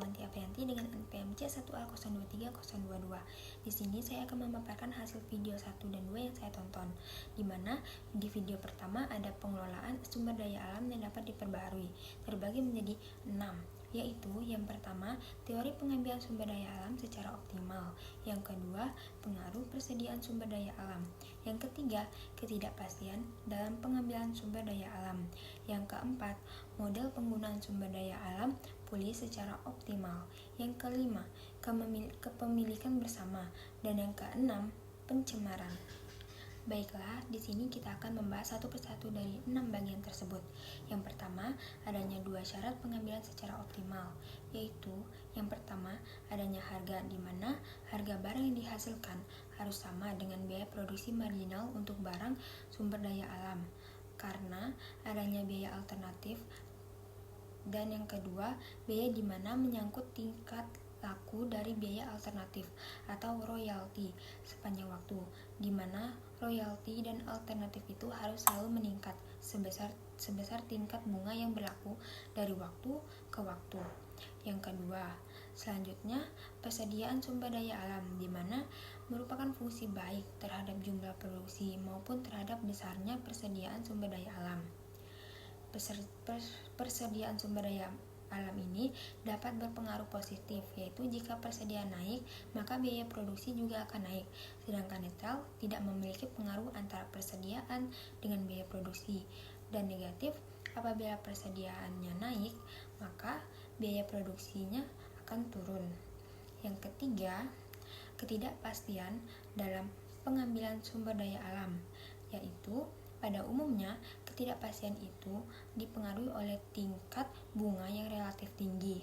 Suwanti Aprianti dengan NPM C1A023022. Di sini saya akan memaparkan hasil video 1 dan 2 yang saya tonton, di mana di video pertama ada pengelolaan sumber daya alam yang dapat diperbaharui, terbagi menjadi 6, yaitu yang pertama, teori pengambilan sumber daya alam secara optimal, yang kedua, pengaruh persediaan sumber daya alam, yang ketiga, ketidakpastian dalam pengambilan sumber daya alam, yang keempat, model penggunaan sumber daya alam pulih secara optimal, yang kelima, kepemilikan bersama, dan yang keenam, pencemaran. Baiklah, di sini kita akan membahas satu persatu dari 6 bagian tersebut. Yang pertama, adanya 2 syarat pengambilan secara optimal, yaitu yang pertama, adanya harga, di mana harga barang yang dihasilkan harus sama dengan biaya produksi marginal untuk barang sumber daya alam, karena adanya biaya alternatif. Dan yang kedua, biaya di mana menyangkut tingkat laku dari biaya alternatif atau royalti sepanjang waktu, di mana royalti dan alternatif itu harus selalu meningkat sebesar tingkat bunga yang berlaku dari waktu ke waktu. Yang kedua, selanjutnya persediaan sumber daya alam, di mana merupakan fungsi baik terhadap jumlah produksi maupun terhadap besarnya persediaan sumber daya alam. Persediaan sumber daya alam ini dapat berpengaruh positif, yaitu jika persediaan naik, maka biaya produksi juga akan naik, sedangkan netral tidak memiliki pengaruh antara persediaan dengan biaya produksi, dan negatif, apabila persediaannya naik, maka biaya produksinya akan turun. Yang ketiga, ketidakpastian dalam pengambilan sumber daya alam, yaitu pada umumnya, ketidakpastian itu dipengaruhi oleh tingkat bunga yang relatif tinggi,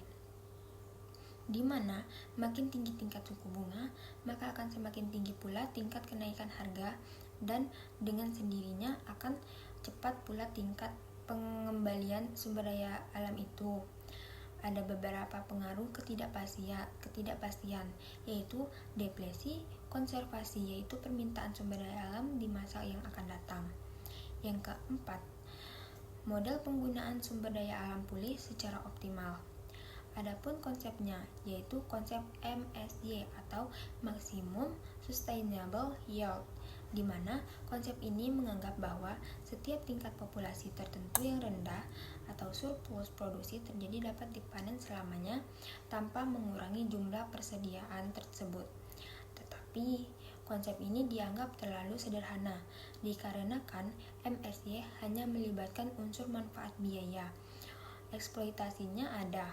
di mana makin tinggi tingkat suku bunga, maka akan semakin tinggi pula tingkat kenaikan harga, dan dengan sendirinya akan cepat pula tingkat pengembalian sumber daya alam itu. Ada beberapa pengaruh ketidakpastian, yaitu deflasi, konservasi, yaitu permintaan sumber daya alam di masa yang akan datang. Yang keempat, model penggunaan sumber daya alam pulih secara optimal. Adapun konsepnya, yaitu konsep MSY atau Maximum Sustainable Yield, di mana konsep ini menganggap bahwa setiap tingkat populasi tertentu yang rendah atau surplus produksi terjadi dapat dipanen selamanya tanpa mengurangi jumlah persediaan tersebut. Tetapi konsep ini dianggap terlalu sederhana dikarenakan MSY hanya melibatkan unsur manfaat biaya. Eksploitasinya ada.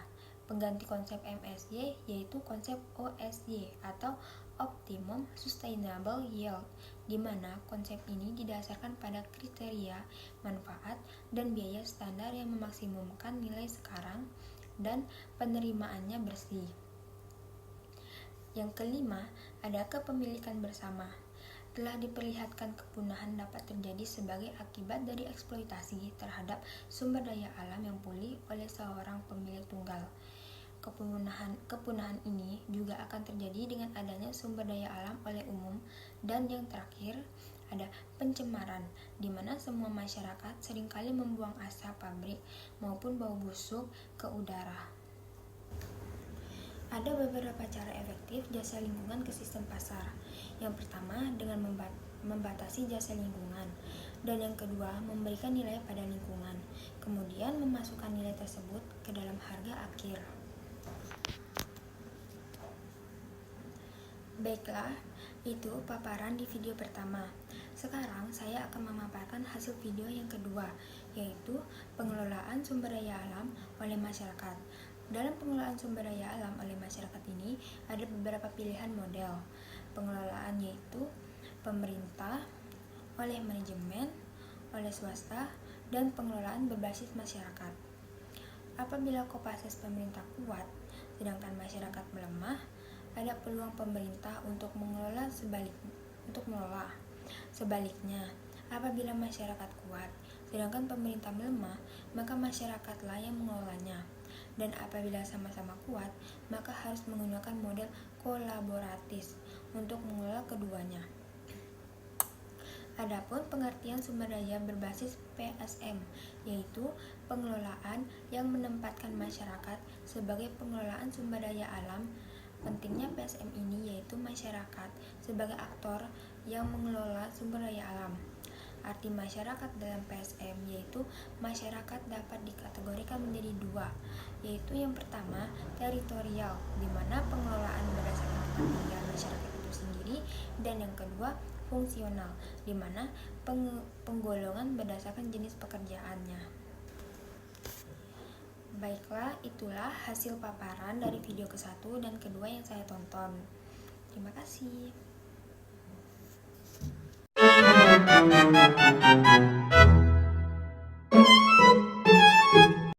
Pengganti konsep MSY yaitu konsep OSY atau Optimum Sustainable Yield, di mana konsep ini didasarkan pada kriteria manfaat dan biaya standar yang memaksimumkan nilai sekarang dan penerimaannya bersih. Yang kelima, ada kepemilikan bersama. Telah diperlihatkan kepunahan dapat terjadi sebagai akibat dari eksploitasi terhadap sumber daya alam yang pulih oleh seorang pemilik tunggal. Kepunahan ini juga akan terjadi dengan adanya sumber daya alam oleh umum. Dan yang terakhir, ada pencemaran, di mana semua masyarakat seringkali membuang asap pabrik maupun bau busuk ke udara. Ada beberapa cara efektif jasa lingkungan ke sistem pasar. Yang pertama, dengan membatasi jasa lingkungan, dan yang kedua, memberikan nilai pada lingkungan, kemudian memasukkan nilai tersebut ke dalam harga akhir. Baiklah, itu paparan di video pertama. Sekarang saya akan memaparkan hasil video yang kedua, yaitu pengelolaan sumber daya alam oleh masyarakat. Dalam pengelolaan sumber daya alam oleh masyarakat ini ada beberapa pilihan model pengelolaan, yaitu pemerintah, oleh manajemen, oleh swasta, dan pengelolaan berbasis masyarakat. Apabila kopassus pemerintah kuat, sedangkan masyarakat melemah, ada peluang pemerintah untuk mengelola sebaliknya. Apabila masyarakat kuat, sedangkan pemerintah melemah, maka masyarakatlah yang mengelolanya. Dan apabila sama-sama kuat, maka harus menggunakan model kolaboratif untuk mengelola keduanya. Adapun pengertian sumber daya berbasis PSM, yaitu pengelolaan yang menempatkan masyarakat sebagai pengelolaan sumber daya alam. Pentingnya PSM ini yaitu masyarakat sebagai aktor yang mengelola sumber daya alam. Arti masyarakat dalam PSM yaitu masyarakat dapat dikategorikan menjadi dua, yaitu yang pertama teritorial, di mana pengelolaan berdasarkan tempat tinggal masyarakat itu sendiri, dan yang kedua fungsional, di mana penggolongan berdasarkan jenis pekerjaannya. Baiklah, itulah hasil paparan dari video ke-1 dan kedua yang saya tonton. Terima kasih.